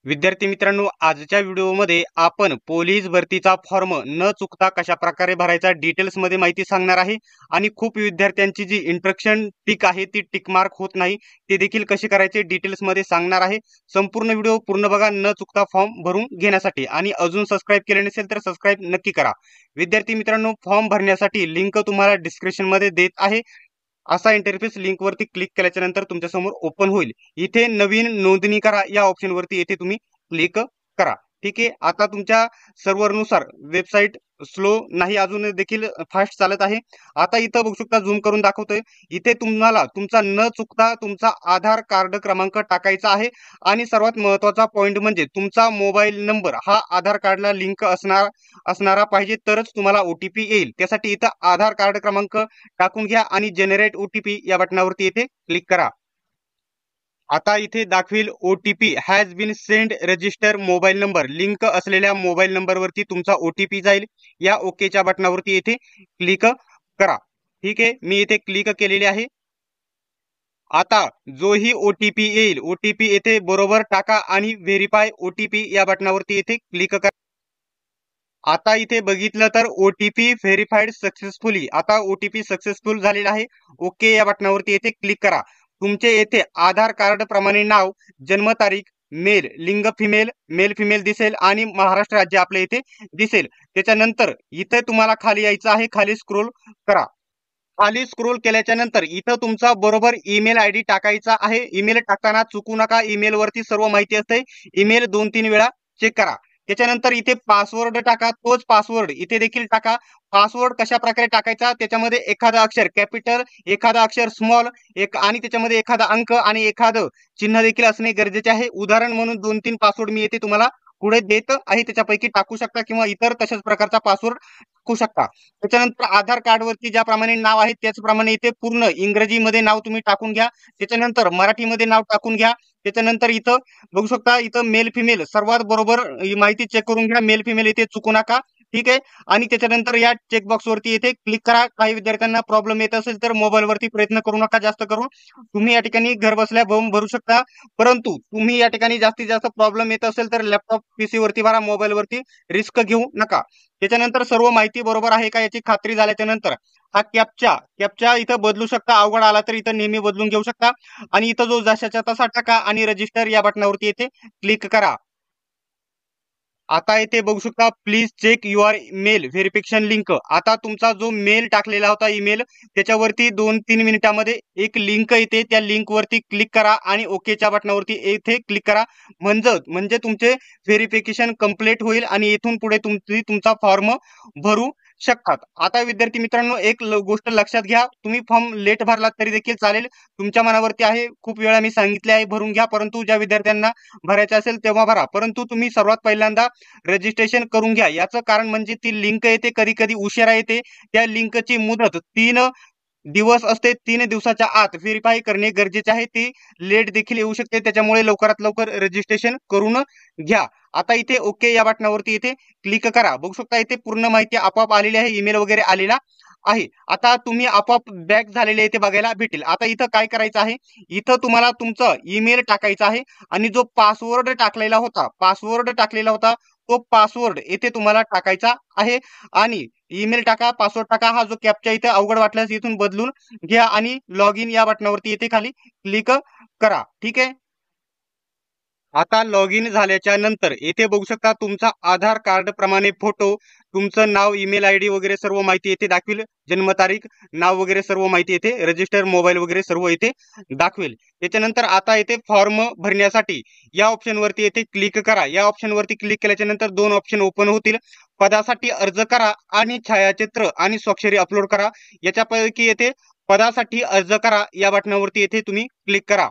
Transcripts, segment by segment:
विद्यार्थी मित्रांनो, आजच्या व्हिडिओमध्ये आपण पोलीस भरतीचा फॉर्म न चुकता कशा प्रकारे भरायचा डिटेल्स मध्ये माहिती सांगणार आहे। आणि खूप विद्यार्थ्यांची जी इंट्रोडक्शन टिक आहे ती टिक मार्क होत नाही, ते देखील कसे करायचे डिटेल्स मध्ये सांगणार आहे। संपूर्ण व्हिडिओ पूर्ण बघा न चुकता फॉर्म भरून घेण्यासाठी। आणि अजून सबस्क्राइब केले नसेल तर सबस्क्राइब नक्की करा। विद्यार्थी मित्रांनो, फॉर्म भरण्यासाठी लिंक तुम्हाला डिस्क्रिप्शन मध्ये देत आहे। असा इंटरफेस लिंक वरती क्लिक केल्याच्या नंतर तुमच्या समोर ओपन होईल। इथे नवीन नोंदणी करा या ऑप्शन वरती येथे तुम्ही क्लिक करा। ठीक आहे, आता तुमच्या सर्व्हरनुसार वेबसाईट स्लो नाही, अजून देखील फास्ट चालत आहे। आता इथं बघू शकता, झूम करून दाखवतोय। इथे तुम्हाला तुमचा न चुकता तुमचा आधार कार्ड क्रमांक टाकायचा आहे। आणि सर्वात महत्त्वाचा पॉइंट म्हणजे तुमचा मोबाईल नंबर हा आधार कार्डला लिंक असणारा पाहिजे, तरच तुम्हाला ओटीपी येईल। त्यासाठी इथं आधार कार्ड क्रमांक टाकून घ्या आणि जनरेट ओटीपी या बटनावरती इथे क्लिक करा। आता इथे दाखवेल OTP has been send register mobile number, link असलेल्या मोबाईल नंबरवरती तुमचा ओटीपी जाईल। या ओकेच्या बटनावरती इथे क्लिक करा। ठीक आहे, मी इथे क्लिक केलेले आहे। आता जोही ओटीपी येईल, ओटीपी येथे बरोबर टाका आणि व्हेरीफाय ओटीपी या बटनावरती इथे क्लिक करा। आता इथे बघितलं तर ओटीपी व्हेरीफाईड सक्सेसफुली, आता ओटीपी सक्सेसफुल झालेला आहे। ओके या बटनावरती इथे क्लिक करा। तुमचे येथे आधार कार्ड प्रमाणे नाव, जन्मतारीख, मेल, लिंग फिमेल, मेल फिमेल दिसेल आणि महाराष्ट्र राज्य आपल्या इथे दिसेल। त्याच्यानंतर इथे तुम्हाला खाली यायचं आहे, खाली स्क्रोल करा। खाली स्क्रोल केल्याच्या नंतर इथं तुमचा बरोबर ईमेल आयडी टाकायचा आहे। ईमेल टाकताना चुकू नका, ईमेल वरती सर्व माहिती असते। ईमेल 2-3 वेळा चेक करा। त्याच्यानंतर इथे पासवर्ड टाका, तोच पासवर्ड इथे देखील टाका। पासवर्ड कशा प्रकारे टाकायचा, त्याच्यामध्ये एखादा अक्षर कॅपिटल, एखादा अक्षर स्मॉल, आणि त्याच्यामध्ये एखादा अंक आणि एखादं चिन्ह देखील असणे गरजेचे आहे। उदाहरण म्हणून 2-3 पासवर्ड मी येथे तुम्हाला पुढे देत आहे, त्याच्यापैकी टाकू शकता किंवा इतर तशाच प्रकारचा पासवर्ड टाकू शकता। त्याच्यानंतर आधार कार्ड वरती ज्याप्रमाणे नाव आहे त्याचप्रमाणे इथे पूर्ण इंग्रजीमध्ये नाव तुम्ही टाकून घ्या। त्याच्यानंतर मराठीमध्ये नाव टाकून घ्या। त्याच्यानंतर इथं बघू शकता, इथं मेल फिमेल सर्वात बरोबर ही माहिती चेक करून घ्या, मेल फिमेल इथे चुकू नका। ठीक आहे, आणि त्याच्यानंतर या चेकबॉक्स वरती इथे क्लिक करा। काही विद्यार्थ्यांना प्रॉब्लेम येत असेल तर मोबाईल वरती प्रयत्न करू नका जास्त करून, तुम्ही या ठिकाणी घर बसल्या भरू शकता। परंतु तुम्ही या ठिकाणी जास्तीत जास्त प्रॉब्लेम येत असेल तर लॅपटॉप पीसी वरती भरा, मोबाईल वरती रिस्क घेऊ नका। त्याच्यानंतर सर्व माहिती बरोबर आहे का याची खात्री झाल्याच्या नंतर हा कॅप्चा इथं बदलू शकता, अवघड आला तर इथं नेहमी बदलून घेऊ शकता। आणि इथं जो जशाच्या तसा टाका आणि रजिस्टर या बटनावरती इथे क्लिक करा। आता इथे बघू शकता, please check your mail verification link. आता तुमचा जो मेल टाकलेला होता ईमेल, त्याच्यावरती 2-3 मिनिटांमध्ये एक लिंक येते, त्या लिंक वरती क्लिक करा आणि ओकेच्या बटनावरती इथे क्लिक करा। म्हणजे तुमचे व्हेरिफिकेशन कंप्लीट होईल आणि इथून पुढे तुमचा फॉर्म भरू शकतात। आता विद्यार्थी मित्रांनो, एक गोष्ट लक्षात घ्या, तुम्ही फॉर्म लेट भरला तरी देखील चालेल, तुमच्या मनावरती आहे। खूप वेळा मी सांगितले आहे भरून घ्या, परंतु ज्या विद्यार्थ्यांना भरायचे असेल तेव्हा भरा। परंतु तुम्ही सर्वात पहिल्यांदा रजिस्ट्रेशन करून घ्या। याचं कारण म्हणजे ती लिंक येते कधी कधी उशिरा येते, त्या लिंकची मुदत 3 दिवस असते। 3 दिवसाच्या आत व्हेरीफाय करणे गरजेचे आहे, ती लेट देखील येऊ शकते, त्याच्यामुळे लवकरात लवकर रजिस्ट्रेशन करून घ्या। आता इथे ओके या बटनावरती इथे क्लिक करा। बघू शकता इथे पूर्ण माहिती आपोआप आलेली आहे, ईमेल वगैरे आलेला आहे। आता तुम्ही आपोआप बॅक झालेले इथे बघायला भेटेल। आता इथं काय करायचं आहे, इथं तुम्हाला तुमचं ईमेल टाकायचा आहे आणि जो पासवर्ड टाकलेला होता तो पासवर्ड इथे तुम्हाला टाकायचा आहे। आणि ईमेल टाका, पासवर्ड टाका, हा जो कॅप्चा इथे अवघड वाटल्यास इथून बदलून घ्या आणि लॉग इन या बटनावरती इथे खाली क्लिक करा। ठीक आहे, आता लॉग इन झाल्याच्या नंतर इथे बघू शकता तुमचा आधार कार्ड प्रमाणे फोटो, तुमचं नाव, ईमेल आयडी वगैरे सर्व माहिती इथे दाखवेल, जन्मतारीख, नाव वगैरे सर्व माहिती इथे, रजिस्टर मोबाईल वगैरे सर्व इथे दाखवेल। त्याच्यानंतर आता इथे फॉर्म भरण्यासाठी या ऑप्शन वरती इथे क्लिक करा। या ऑप्शन वरती क्लिक केल्याच्या नंतर 2 ऑप्शन ओपन होतील, पदासाठी अर्ज करा आणि छायाचित्र आणि स्वाक्षरी अपलोड करा। याच्यापैकी येथे पदासाठी अर्ज करा या बटनावरती इथे तुम्ही क्लिक करा।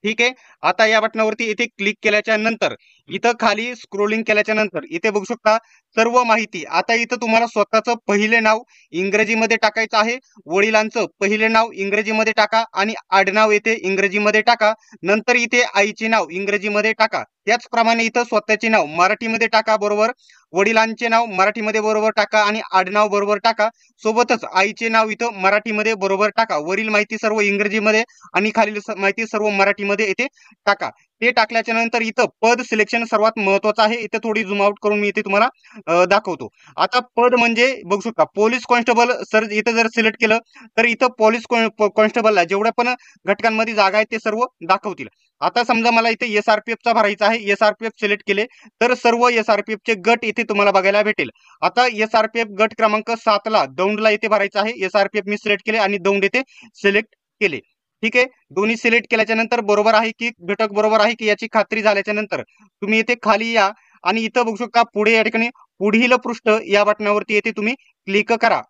ठीक आहे, आता या बटनावरती इथे क्लिक केल्याच्या नंतर इथं खाली स्क्रोलिंग केल्याच्या नंतर इथे बघू शकता सर्व माहिती। आता इथं तुम्हाला स्वतःचं पहिले नाव इंग्रजीमध्ये टाकायचं आहे, वडिलांचं पहिले नाव इंग्रजीमध्ये टाका आणि आडनाव येथे इंग्रजीमध्ये टाका। नंतर इथे आईचे नाव इंग्रजीमध्ये टाका, त्याचप्रमाणे इथं स्वतःचे नाव मराठीमध्ये टाका बरोबर, वडिलांचे नाव मराठीमध्ये बरोबर टाका आणि आडनाव बरोबर टाका। सोबतच आईचे नाव इथं मराठीमध्ये बरोबर टाका। वरील माहिती सर्व इंग्रजीमध्ये आणि खालील माहिती सर्व मराठीमध्ये इथे टाका. ते टाकल्याच्या नंतर इथं पद सिलेक्शन सर्वात महत्वाचं आहे. इथे थोडी झूम आउट करून मी इथे तुम्हाला दाखवतो. आता पद म्हणजे बघू शकता पोलीस कॉन्स्टेबल सर इथं जर सिलेक्ट केलं तर इथं पोलीस कॉन्स्टेबलला जेवढ्या पण घटकांमध्ये जागा आहेत ते सर्व दाखवतील. आता समजा मला इथे SRPF चा भरायचा आहे. SRPF सिलेक्ट केले तर सर्व SRPF चे गट इथे तुम्हाला बघायला भेटेल. आता SRPF गट क्रमांक 7 ला दौंडला इथे भरायचा आहे. SRPF मी सिलेक्ट केले आणि दौंड इथे सिलेक्ट केले. ठीक आहे, दोन्ही सिलेक्ट केल्याच्या नंतर बरोबर आहे की घटक बरोबर आहे की याची खात्री झाल्याच्या नंतर तुम्ही इथे खाली या आणि इथं बघू शकता पुढे या ठिकाणी पुढील पृष्ठ या बटनावरती येथे तुम्ही क्लिक करा.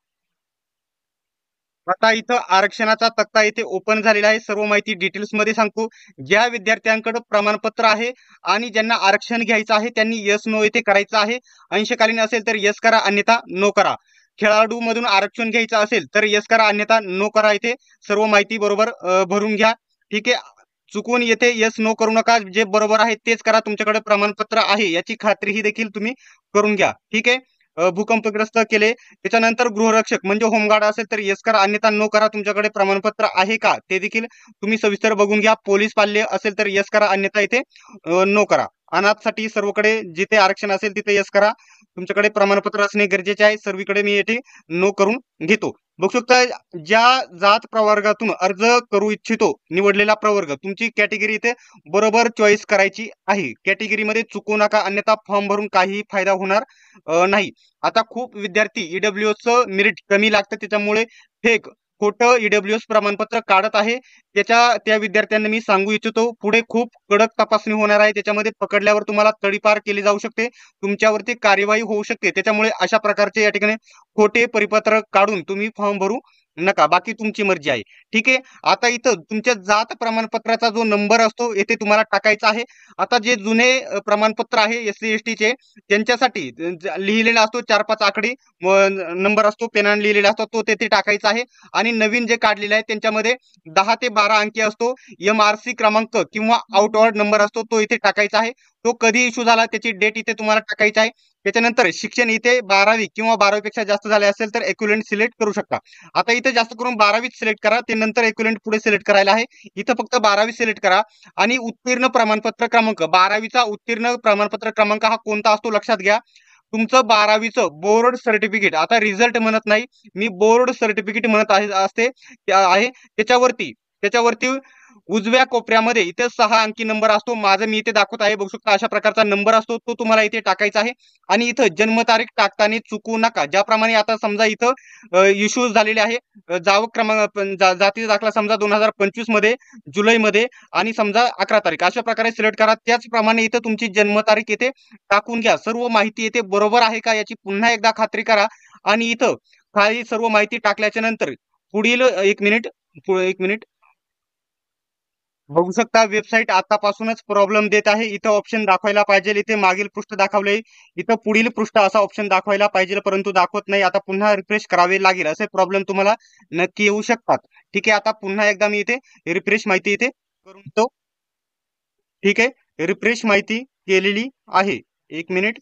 आता इथं आरक्षणाचा तक्ता इथे ओपन झालेला आहे. सर्व माहिती डिटेल्स मध्ये सांगतो. ज्या विद्यार्थ्यांकडे प्रमाणपत्र आहे आणि ज्यांना आरक्षण घ्यायचं आहे त्यांनी यस नो इथे करायचं आहे. अंशकालीन असेल तर यस करा, अन्यथा नो करा. खेळाडू मधून आरक्षण घ्यायचं असेल तर यस करा, अन्यथा नो करा. इथे सर्व माहिती बरोबर भरून घ्या. ठीक आहे, चुकून येथे यस नो करू नका. जे बरोबर आहे तेच करा. तुमच्याकडे प्रमाणपत्र आहे याची खात्री ही देखील तुम्ही करून घ्या. ठीक आहे, भूकंपग्रस्त केले त्याच्यानंतर गृहरक्षक म्हणजे होमगार्ड असेल तर यस करा, अन्यथा नो करा. तुमच्याकडे प्रमाणपत्र आहे का ते देखील तुम्ही सविस्तर बघून घ्या. पोलीस पाल्य असेल तर यस करा, अन्यथा इथे नो करा. अनाथसाठी सर्वकडे जिथे आरक्षण असेल तिथे यस करा. तुमच्याकडे प्रमाणपत्र असणे गरजेचे आहे. सर्वीकडे मी येथे नो करून घेतो. बघू शकता ज्या जात प्रवर्गातून अर्ज करू इच्छितो निवडलेला प्रवर्ग तुमची कॅटेगरी इथे बरोबर चॉईस करायची आहे. कॅटेगरीमध्ये चुकू नका, अन्यथा फॉर्म भरून काही फायदा होणार नाही. आता खूप विद्यार्थी ईडब्ल्यूएसचं मेरिट कमी लागतं त्याच्यामुळे फेक खोटं ईडब्ल्यूएस प्रमाणपत्र काढत आहे. त्या विद्यार्थ्यांना मी सांगू इच्छितो पुढे खूप कडक तपासणी होणार आहे. त्याच्यामध्ये पकडल्यावर तुम्हाला तडीपार केली जाऊ शकते, तुमच्यावरती कार्यवाही होऊ शकते. त्याच्यामुळे अशा प्रकारचे या ठिकाणी खोटे परिपत्रक काढून तुम्ही फॉर्म भरू नका. बाकी तुमची मर्जी आहे. ठीक आहे, आता इथं तुमच्या जात प्रमाणपत्राचा जो नंबर असतो येथे तुम्हाला टाकायचा आहे. आता जे जुने प्रमाणपत्र आहे SC ST चे त्यांच्यासाठी लिहिलेला असतो 4-5 आकडी नंबर असतो, पेनाने लिहिलेला असतो तो तेथे टाकायचा आहे. आणि नवीन जे काढलेले आहे त्यांच्यामध्ये 10 ते 12 अंकी असतो. MRC क्रमांक किंवा आउटवर्ड नंबर असतो तो इथे टाकायचा आहे. तो कधी इश्यू झाला त्याची डेट इथे तुम्हाला टाकायची आहे. त्याच्यानंतर शिक्षण इथे 12वी किंवा 12वी पेक्षा जास्त झाले असेल तर इक्विव्हॅलेंट सिलेक्ट करू शकता. आता इथे जास्त करून 12वी सिलेक्ट करा, ते नंतर इक्विव्हॅलेंट पुढे सिलेक्ट करायला आहे. इथं फक्त 12वी सिलेक्ट करा आणि उत्तीर्ण प्रमाणपत्र क्रमांक 12वीचा उत्तीर्ण प्रमाणपत्र क्रमांक हा कोणता असतो लक्षात घ्या. तुमचं 12वीचं बोर्ड सर्टिफिकेट, आता रिझल्ट म्हणत नाही मी, बोर्ड सर्टिफिकेट म्हणत आहे त्याच्यावरती उजव्या कोपऱ्यामध्ये इथे 6 अंकी नंबर असतो. माझं मी इथे दाखवत आहे, बघू शकता अशा प्रकारचा नंबर असतो तो तुम्हाला इथे टाकायचा आहे. आणि इथं जन्मतारीख टाकताना चुकू नका. ज्याप्रमाणे आता समजा इथं इश्यूज झालेले आहे जावक क्रमांक जातीचा दाखला समजा 2025 मध्ये जुलैमध्ये आणि समजा 11 तारीख अशा प्रकारे सिलेक्ट करा. त्याचप्रमाणे इथं तुमची जन्मतारीख येथे टाकून घ्या. सर्व माहिती येथे बरोबर आहे का याची पुन्हा एकदा खात्री करा. आणि इथं खाली सर्व माहिती टाकल्याच्या नंतर पुढील एक मिनिट बघू शकता वेबसाईट आतापासूनच प्रॉब्लेम देत आहे. इथं ऑप्शन दाखवायला पाहिजे, इथे मागील पृष्ठ दाखवले, इथं पुढील पृष्ठ असा ऑप्शन दाखवायला पाहिजे परंतु दाखवत नाही. आता पुन्हा रिफ्रेश करावे लागेल. असे प्रॉब्लेम तुम्हाला नक्की येऊ शकतात. ठीक आहे, आता पुन्हा एकदा मी इथे रिफ्रेश माहिती इथे करून देतो. ठीक आहे, रिफ्रेश माहिती केलेली आहे. एक मिनिट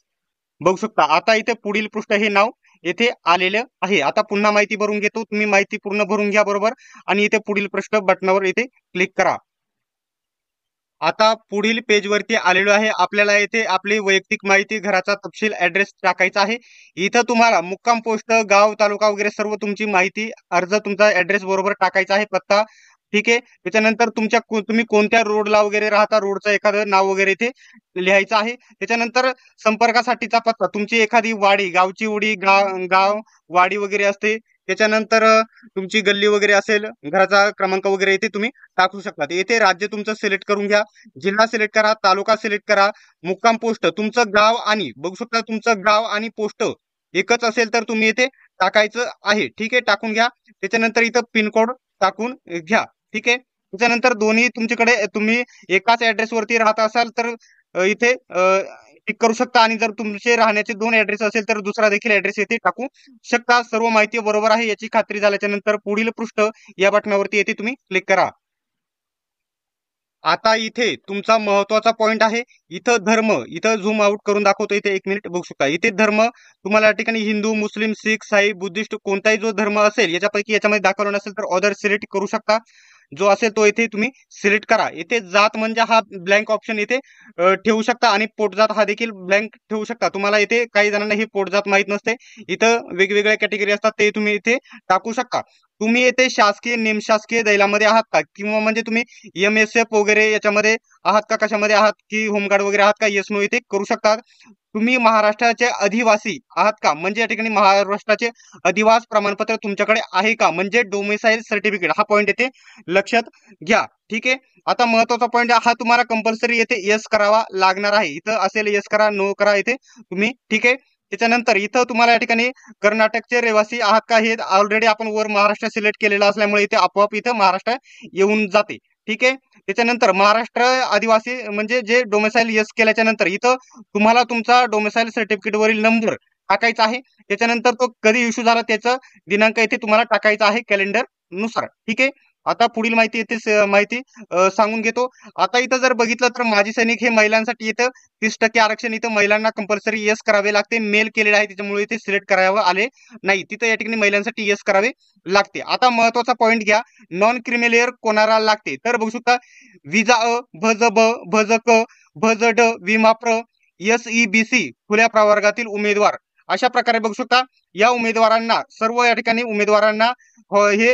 बघू शकता आता इथे पुढील पृष्ठ हे नाव येथे आलेलं आहे. आता पुन्हा माहिती भरून घेतो. तुम्ही माहिती पूर्ण भरून घ्या बरोबर आणि इथे पुढील पृष्ठ बटनावर इथे क्लिक करा. आता पुढील पेज वरती आलेलो आहे. आपल्याला येथे आपली वैयक्तिक माहिती, घराचा तपशील, ऍड्रेस टाकायचा आहे. इथं तुम्हाला मुक्काम पोस्ट, गाव, तालुका वगैरे सर्व तुमची माहिती, अर्ज, तुमचा ऍड्रेस बरोबर टाकायचा आहे, पत्ता. ठीक आहे, त्याच्यानंतर तुम्ही कोणत्या रोडला वगैरे राहता, रोडचं एखादं नाव वगैरे इथे लिहायचं आहे. त्याच्यानंतर संपर्कासाठीचा पत्ता, तुमची एखादी वाडी, गावची उडी गाव वाडी वगैरे असते. त्याच्यानंतर तुमची गल्ली वगैरे असेल, घराचा क्रमांक वगैरे इथे तुम्ही टाकू शकता. येथे राज्य तुमचं सिलेक्ट करून घ्या, जिल्हा सिलेक्ट करा, तालुका सिलेक्ट करा, मुक्काम पोस्ट, तुमचं गाव आणि बघू शकता तुमचं गाव आणि पोस्ट एकच असेल तर तुम्ही इथे टाकायचं आहे. ठीक आहे, टाकून घ्या. त्याच्यानंतर इथं पिनकोड टाकून घ्या. ठीक आहे, त्याच्यानंतर दोन्ही तुमच्याकडे तुम्ही एकाच ऍड्रेस वरती राहत असाल तर इथे टिक करू शकता आणि जर तुमचे राहण्याचे 2 ऍड्रेस असेल तर दुसरा देखील ऍड्रेस येथे टाकू शकता. सर्व माहिती बरोबर आहे याची खात्री झाल्याच्या नंतर पुढील पृष्ठ या बटनावरती येथे तुम्ही क्लिक करा. आता इथे तुमचा महत्वाचा पॉइंट आहे. इथं धर्म, इथं झूम आउट करून दाखवतो. इथे 1 मिनिट बघू शकता. इथे धर्म तुम्हाला या ठिकाणी हिंदू, मुस्लिम, शीख, साई, बुद्धिस्ट कोणताही जो धर्म असेल याच्यापैकी याच्यामध्ये दाखवला नसेल तर ऑदर सिलेक्ट करू शकता. जो असेल तो इथे तुम्ही सिलेक्ट करा. इथे जात म्हणजे हा ब्लँक ऑप्शन इथे ठेवू शकता आणि पोटजात हा देखील ब्लँक ठेवू शकता. तुम्हाला इथे काही जणांना ही पोटजात माहित नसते, इथं वेगवेगळ्या कॅटेगरी असतात ते तुम्ही इथे टाकू शकता. तुम्ही इथे शासकीय निमशासकीय दैलामध्ये आहात का, किंवा म्हणजे तुम्ही MSF वगैरे याच्यामध्ये आहात का, कशामध्ये आहात की होमगार्ड वगैरे आहात का, येस नो इथे करू शकतात. तुम्ही महाराष्ट्राचे अधिवासी आहात का, म्हणजे या ठिकाणी महाराष्ट्राचे अधिवास प्रमाणपत्र तुमच्याकडे आहे का, म्हणजे डोमिसाईल सर्टिफिकेट, हा पॉईंट येथे लक्षात घ्या. ठीक आहे. आता महत्वाचा पॉईंट हा तुम्हाला कंपल्सरी येथे येस करावा लागणार आहे. इथं असेल येस करा, नो करा इथे तुम्ही. ठीक आहे. त्याच्यानंतर इथं तुम्हाला या ठिकाणी कर्नाटकचे रहिवासी आहात का, हे ऑलरेडी आपण वर महाराष्ट्र सिलेक्ट केलेलं असल्यामुळे इथे आपोआप इथं महाराष्ट्र येऊन जाते. ठीक आहे. त्याच्यानंतर महाराष्ट्र आदिवासी म्हणजे जे डोमिसाईल येस केल्याच्या नंतर इथं तुम्हाला तुमचा डोमिसाईल सर्टिफिकेट वरील नंबर टाकायचा आहे. त्याच्यानंतर तो कधी इश्यू झाला त्याचा दिनांक इथे तुम्हाला टाकायचा आहे कॅलेंडर नुसार. ठीक आहे. आता पुढील माहिती येते माहिती सांगून घेतो. आता इथं जर बघितलं तर माजी सैनिक हे महिलांसाठी इथं 30% आरक्षण इथं महिलांना कंपल्सरी येस करावे लागते. मेल केलेलं आहे त्याच्यामुळे इथे सिलेक्ट करावं आले नाही. तिथं या ठिकाणी महिलांसाठी येस करावे लागते. आता महत्वाचा पॉईंट घ्या, नॉन क्रिमिलेअर कोणाला लागते तर बघू शकता विजा अ, भज ब, भज क, भज ड, विमा प्र, SEBC खुल्या प्रवर्गातील उमेदवार, अशा प्रकारे बघू शकता या उमेदवारांना सर्व या ठिकाणी उमेदवारांना हे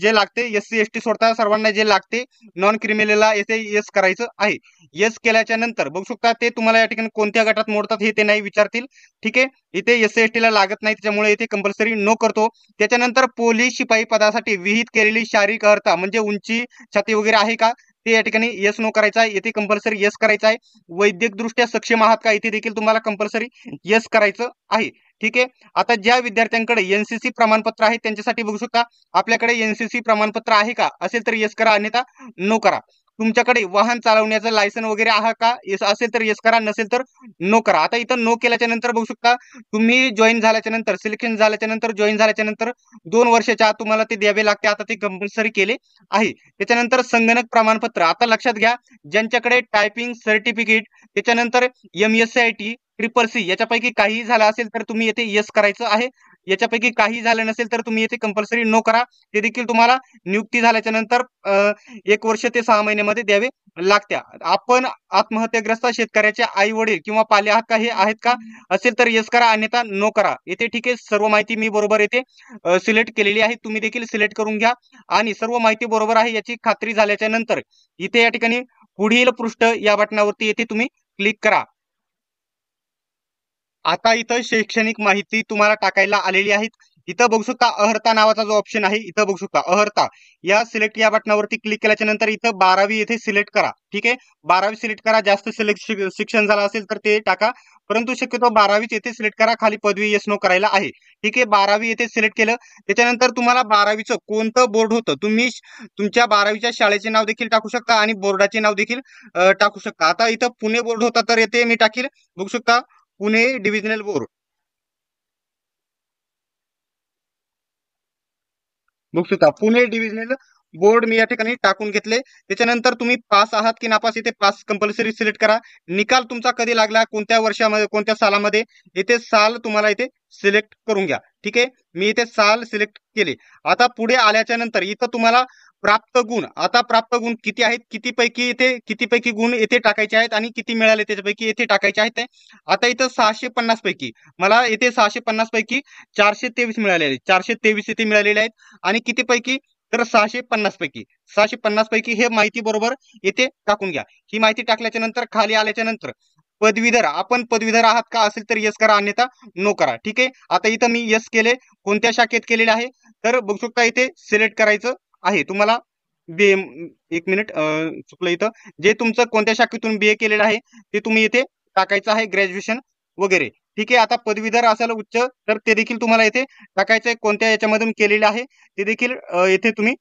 जे लागते SC ST सोडता सर्वांना जे लागते नॉन क्रिमिनलला येथे येस करायचं आहे. येस केल्याच्या नंतर बघू शकता ते तुम्हाला या ठिकाणी कोणत्या गटात मोडतात हे ते नाही विचारतील. ठीक आहे. इथे SC ST ला लागत नाही त्याच्यामुळे इथे कंपल्सरी नो करतो. त्याच्यानंतर पोलीस शिपाई पदासाठी विहित केलेली शारीरिक अर्हता म्हणजे उंची छाती वगैरे आहे का ते या ठिकाणी येस नो करायचा आहे. येथे कंपल्सरी येस करायचा आहे. वैद्यकदृष्ट्या सक्षम आहात का इथे देखील तुम्हाला कंपल्सरी येस करायचं आहे. ठीक आहे. आता ज्या विद्यार्थ्यांकडे NCC प्रमाणपत्र आहे त्यांच्यासाठी बघू शकता आपल्याकडे NCC प्रमाणपत्र आहे का, असेल तर येस करा, अन्यथा नो करा. तुमच्याकडे वाहन चालवण्याचं लायसन वगैरे आहे का, येस असेल तर येस करा, नसेल तर नो करा. आता इथं नो केल्याच्या नंतर बघू शकता तुम्ही जॉईन झाल्याच्या नंतर सिलेक्शन झाल्याच्या नंतर जॉईन झाल्याच्या नंतर 2 वर्षाच्या आत तुम्हाला ते द्यावे लागते. आता ते कंपल्सरी केले आहे. त्याच्यानंतर संगणक प्रमाणपत्र, आता लक्षात घ्या ज्यांच्याकडे टायपिंग सर्टिफिकेट त्याच्यानंतर MSCIT CCC याच्यापैकी काही झालं असेल तर तुम्ही येथे येस करायचं आहे. याच्यापैकी काही झालं नसेल तर तुम्ही येथे कंपल्सरी नो करा. ते देखील तुम्हाला नियुक्ती झाल्याच्या नंतर 1 वर्ष ते 6 महिन्यामध्ये द्यावे लागत्या. आपण आत्महत्याग्रस्त शेतकऱ्याचे आई वडील किंवा पाले आहात का, हे आहेत का, असेल तर येस करा, अन्यथा नो करा. येथे ठीक आहे. सर्व माहिती मी बरोबर येथे सिलेक्ट केलेली आहे. तुम्ही देखील सिलेक्ट करून घ्या आणि सर्व माहिती बरोबर आहे याची खात्री झाल्याच्या नंतर इथे या ठिकाणी पुढील पृष्ठ या बटनावरती येथे तुम्ही क्लिक करा. आता इथं शैक्षणिक माहिती तुम्हाला टाकायला आलेली आहे. इथं बघू शकता अहर्ता नावाचा जो ऑप्शन आहे, इथं बघू शकता अहर्ता या सिलेक्ट या बटनावरती क्लिक केल्याच्या नंतर इथं 12वी येथे सिलेक्ट करा. ठीक आहे. 12वी सिलेक्ट करा. जास्त शिक्षण झालं असेल तर ते टाका, परंतु शक्यतो 12वीच येथे सिलेक्ट करा. खाली पदवी येस नो करायला आहे. ठीक आहे. 12वी येथे सिलेक्ट केलं त्याच्यानंतर तुम्हाला 12वीचं कोणतं बोर्ड होतं तुम्ही तुमच्या 12वीच्या शाळेचे नाव देखील टाकू शकता आणि बोर्डाचे नाव देखील टाकू शकता. आता इथं पुणे बोर्ड होता तर येथे मी टाकील बघू शकता पुणे डिव्हिजनल बोर्ड. बघू शकता पुणे डिव्हिजनल बोर्ड मी या ठिकाणी टाकून घेतले. त्याच्यानंतर तुम्ही पास आहात की नापास इथे पास कंपल्सरी सिलेक्ट करा. निकाल तुमचा कधी लागला, कोणत्या वर्षामध्ये, कोणत्या सालामध्ये, इथे साल तुम्हाला इथे सिलेक्ट करून घ्या. ठीक आहे. मी इथे साल सिलेक्ट केले. आता पुढे आल्याच्या नंतर इथं तुम्हाला प्राप्त गुण, आता प्राप्त गुण किती आहेत, कितीपैकी गुण येथे टाकायचे आहेत आणि किती मिळाले त्याच्यापैकी येथे टाकायचे आहेत. आता इथं 650 पैकी मला इथे 650 पैकी 423 मिळालेले आहेत. 423 इथे मिळालेले आहेत आणि किती पैकी तर 650 पैकी 650 पैकी हे माहिती बरोबर येथे टाकून घ्या. ही माहिती टाकल्याच्या नंतर खाली आल्याच्या नंतर पदवीधर, आपण पदवीधर आहात का, असेल तर येस करा, अन्यथा नो करा. ठीक आहे. आता इथं मी येस केले. कोणत्या शाखेत केलेले आहे तर बघू शकता इथे सिलेक्ट करायचं आहे तुम्हाला. बी एक मिनिट चुकलं इथं, जे तुमचं कोणत्या शाखेतून BA केलेलं आहे ते तुम्ही इथे टाकायचं आहे, ग्रॅज्युएशन वगैरे. ठीक आहे. आता पदवीधर असेल उच्च तर ते देखील तुम्हाला इथे टाकायचं आहे. कोणत्या याच्यामधून केलेले आहे ते देखील इथे तुम्ही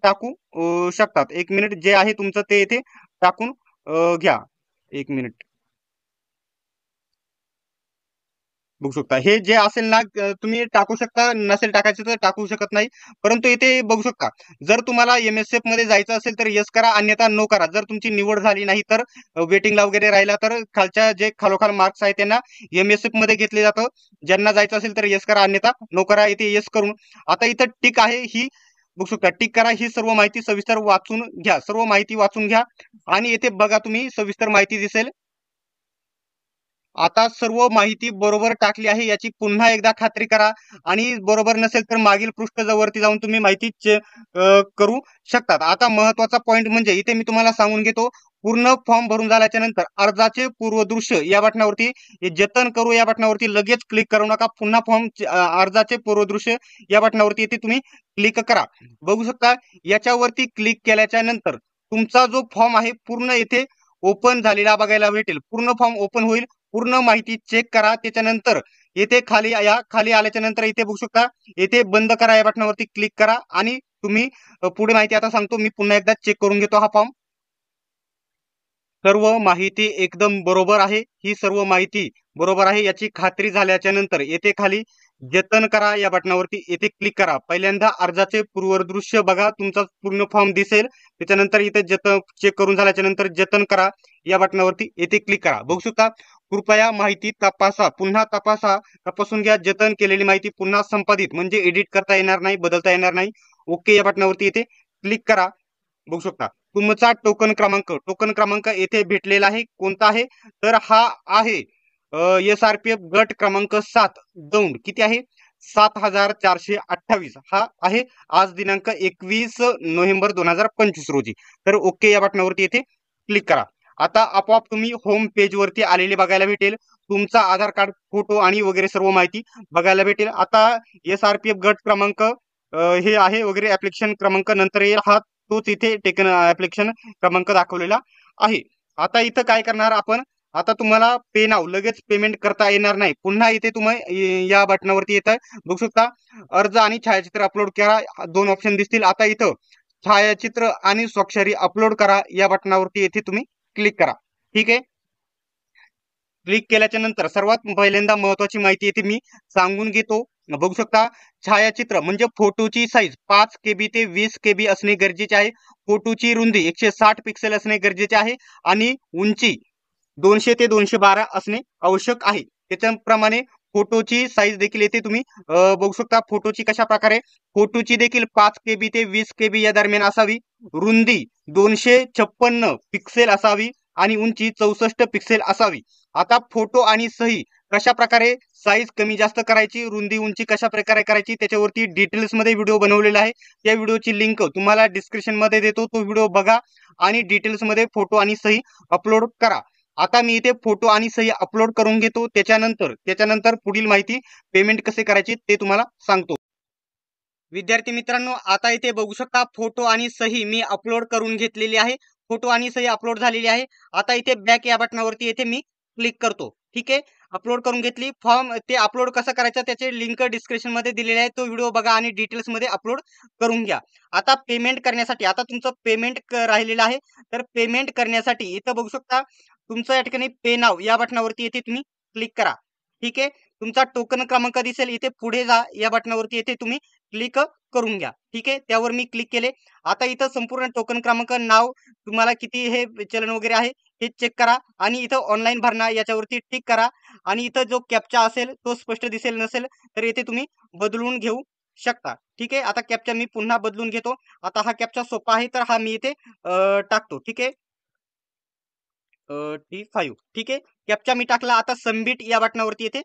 टाकू शकतात. 1 मिनिट जे आहे तुमचं ते इथे टाकून घ्या. 1 मिनिट बघू शकता. हे जे असेल ना तुम्ही टाकू शकता, नसेल टाकायचं तर टाकू शकत नाही. परंतु इथे बघू शकता जर तुम्हाला MSF मध्ये जायचं असेल तर येस करा, अन्यथा नो करा. जर तुमची निवड झाली नाही तर वेटिंगला वगैरे राहिला तर खालच्या जे खालोखाल मार्क्स आहेत त्यांना MSF मध्ये घेतले जातं. ज्यांना जायचं असेल तर येस करा, अन्यथा नो करा. इथे येस करून आता इथं टिक आहे ही बघू शकता, टिक करा. ही सर्व माहिती सविस्तर वाचून घ्या, सर्व माहिती वाचून घ्या आणि येथे बघा तुम्ही सविस्तर माहिती दिसेल. आता सर्व माहिती बरोबर टाकली आहे याची पुन्हा एकदा खात्री करा आणि बरोबर नसेल तर मागील पृष्ठावरती जाऊन तुम्ही माहिती करू शकतात. आता महत्वाचा पॉइंट म्हणजे इथे मी तुम्हाला सांगून घेतो, पूर्ण फॉर्म भरून झाल्याच्या नंतर अर्जाचे पूर्वदृश्य या बटनावरती, जतन करू या बटनावरती लगेच क्लिक करू नका. पुन्हा फॉर्म अर्जाचे पूर्वदृश्य या बटनावरती येथे तुम्ही क्लिक करा. बघू शकता, याच्यावरती क्लिक केल्याच्या नंतर तुमचा जो फॉर्म आहे पूर्ण येथे ओपन झालेला बघायला भेटेल. पूर्ण फॉर्म ओपन होईल. पूर्ण माहिती चेक करा. त्याच्यानंतर येथे खाली आल्याच्या नंतर इथे बघू शकता, येथे बंद करा या बटनावरती क्लिक करा आणि तुम्ही पुढे माहिती आता सांगतो. मी पुन्हा एकदा चेक करून घेतो हा फॉर्म. सर्व माहिती एकदम बरोबर आहे. ही सर्व माहिती बरोबर आहे याची खात्री झाल्याच्या नंतर येथे खाली जतन करा या बटनावरती येथे क्लिक करा. पहिल्यांदा अर्जाचे पूर्वदृश्य बघा, तुमचा पूर्ण फॉर्म दिसेल. त्याच्यानंतर इथे जतन चेक करून झाल्याच्या नंतर जतन करा या बटनावरती येथे क्लिक करा. बघू शकता, कृपया माहिती तपासा, पुन्हा तपासून घ्या. जतन केलेली माहिती पुन्हा संपादित म्हणजे एडिट करता येणार नाही, बदलता येणार नाही. ओके या बटनावरती येथे क्लिक करा. बघू शकता, तुमचा टोकन क्रमांक येथे भेटलेला आहे. कोणता आहे तर हा आहे SRPF गट क्रमांक 7 दौंड. किती आहे? 7428 हा आहे. आज दिनांक 21 नोव्हेंबर 2025 रोजी. तर ओके या बटनावरती येथे क्लिक करा. आता आपोआप तुम्ही होम पेज वरती आलेले बघायला भेटेल. तुमचा आधार कार्ड फोटो आणि वगैरे सर्व माहिती बघायला भेटेल. आता SRPF गट क्रमांक हे आहे वगैरे ऍप्लिकेशन क्रमांक नंतर येईल. हा तोच इथे टेकन ऍप्लिकेशन क्रमांक दाखवलेला आहे. आता इथं काय करणार आपण, आता तुम्हाला पे नाव लगेच पेमेंट करता येणार नाही. पुन्हा इथे तुम्ही या बटनावरती येत आहे. बघू शकता, अर्ज आणि छायाचित्र अपलोड करा, दोन ऑप्शन दिसतील. आता इथं छायाचित्र आणि स्वाक्षरी अपलोड करा या बटनावरती येथे तुम्ही क्लिक करा. ठीक आहे. क्लिक केल्याच्या नंतर सर्वात पहिल्यांदा महत्वाची माहिती येते मी सांगून घेतो. बघू शकता, छायाचित्र म्हणजे फोटोची साईज 5 KB ते 20 KB असणे गरजेचे आहे. फोटोची रुंदी 160 पिक्सेल असणे गरजेचे आहे आणि उंची 200 ते 212 असणे आवश्यक आहे. त्याच्याप्रमाणे फोटोची साईज देखील येथे तुम्ही बघू शकता. फोटोची कशा प्रकारे, फोटोची देखील 5 KB ते 20 KB या दरम्यान असावी. रुंदी 256 पिक्सेल असावी आणि उंची 64 पिक्सेल असावी. आता फोटो आणि सही कशा प्रकारे साईज कमी जास्त करायची, रुंदी उंची कशा प्रकारे करायची त्याच्यावरती डिटेल्स मध्ये व्हिडिओ बनवलेला आहे. त्या व्हिडिओची लिंक तुम्हाला डिस्क्रिप्शन मध्ये देतो. तो व्हिडिओ बघा आणि डिटेल्स मध्ये फोटो आणि सही अपलोड करा. आता मी इथे फोटो आणि सही अपलोड करून घेतो. त्याच्यानंतर पुढील माहिती पेमेंट कसे करायचे ते तुम्हाला सांगतो. विद्यार्थी मित्रांनो, आता इथे बघू शकता फोटो आणि सही मी अपलोड करून घेतलेली आहे. फोटो आणि सही अपलोड झालेली आहे. आता इथे बॅक या बटनावरती येथे मी क्लिक करतो. ठीक आहे, अपलोड करून घेतली. फॉर्म ते अपलोड कसं करायचं त्याचे लिंक डिस्क्रिप्शन मध्ये दिलेले आहे. तो व्हिडिओ बघा आणि डिटेल्स मध्ये अपलोड करून घ्या. आता पेमेंट करण्यासाठी, आता तुमचं पेमेंट राहिलेलं आहे. तर पेमेंट करण्यासाठी इथं बघू शकता, तुमचं या ठिकाणी पे नाव या बटनावरती येथे तुम्ही क्लिक करा. ठीक आहे, तुमचा टोकन क्रमांक दिसेल. इथे पुढे जा या बटनावरती येथे तुम्ही क्लिक करून घ्या. ठीक आहे, त्यावर मी क्लिक केले. आता इथं संपूर्ण टोकन क्रमांक, नाव, तुम्हाला किती हे चलन वगैरे आहे हे चेक करा आणि इथं ऑनलाईन भरणा याच्यावरती टिक करा आणि इथं जो कॅप्चा असेल तो स्पष्ट दिसेल नसेल तर येथे तुम्ही बदलून घेऊ शकता. ठीक आहे, आता कॅप्चा मी पुन्हा बदलून घेतो. आता हा कॅप्चा सोपा आहे तर हा मी इथे टाकतो. ठीक आहे, T5. ठीक आहे, कॅप्चा मी टाकला. आता सबमिट या बटनावरती येथे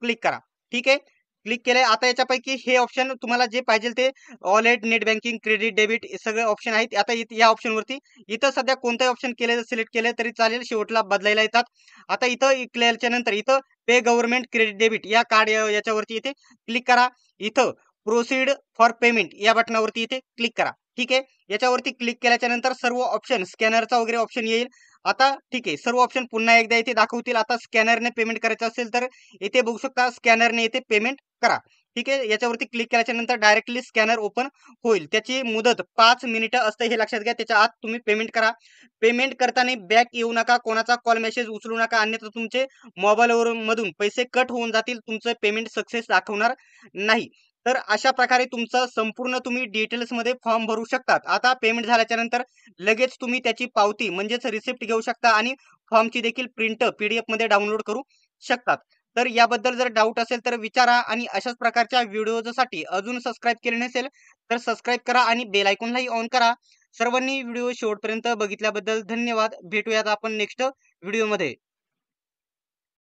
क्लिक करा. ठीक आहे, क्लिक केलंय. आता याच्यापैकी हे ऑप्शन तुम्हाला जे पाहिजे ते wallet, net banking, credit, debit हे सगळे ऑप्शन आहेत. आता या ऑप्शन वरती इथं सध्या कोणताही ऑप्शन सिलेक्ट केले तरी चालेल, शेवटला बदलायला येतात. आता इथं क्लिअरच्या नंतर इथं पे गव्हर्नमेंट क्रेडिट डेबिट या कार्ड याच्यावरती इथे क्लिक करा. इथं प्रोसीड फॉर पेमेंट या बटनावरती इथे क्लिक करा. ठीक आहे, याच्यावरती क्लिक केल्याच्या नंतर सर्व ऑप्शन, स्कॅनरचा वगैरे ऑप्शन येईल. आता ठीक आहे, सर्व ऑप्शन पुन्हा एकदा इथे दाखवतील. आता स्कॅनरने पेमेंट करायचं असेल तर इथे बघू शकता, स्कॅनरने इथे पेमेंट करा. ठीक आहे, याच्यावरती क्लिक केल्याच्या नंतर डायरेक्टली स्कॅनर ओपन होईल. त्याची मुदत 5 मिनिटं असते हे लक्षात घ्या. त्याच्या आत तुम्ही पेमेंट करा. पेमेंट करताना बॅक येऊ नका, कोणाचा कॉल मेसेज उचलू नका, अन्यथा तुमचे मोबाईलवर मधून पैसे कट होऊन जातील, तुमचं पेमेंट सक्सेस दाखवणार नाही. तर अशा प्रकारे तुमचं संपूर्ण तुम्ही डिटेल्स मध्ये फॉर्म भरू शकतात. आता पेमेंट झाल्याच्या नंतर लगेच तुम्ही त्याची पावती म्हणजेच रिसिप्ट घेऊ शकता आणि फॉर्मची देखील प्रिंट PDF मध्ये डाउनलोड करू शकतात. तर याबद्दल जर डाऊट असेल तर विचारा आणि अशाच प्रकारच्या व्हिडिओसाठी अजून सबस्क्राईब केले नसेल तर सबस्क्राईब करा आणि बेल आयकॉनलाही ऑन करा. सर्वांनी व्हिडिओ शेवटपर्यंत बघितल्याबद्दल धन्यवाद. भेटूयात आपण नेक्स्ट व्हिडिओमध्ये.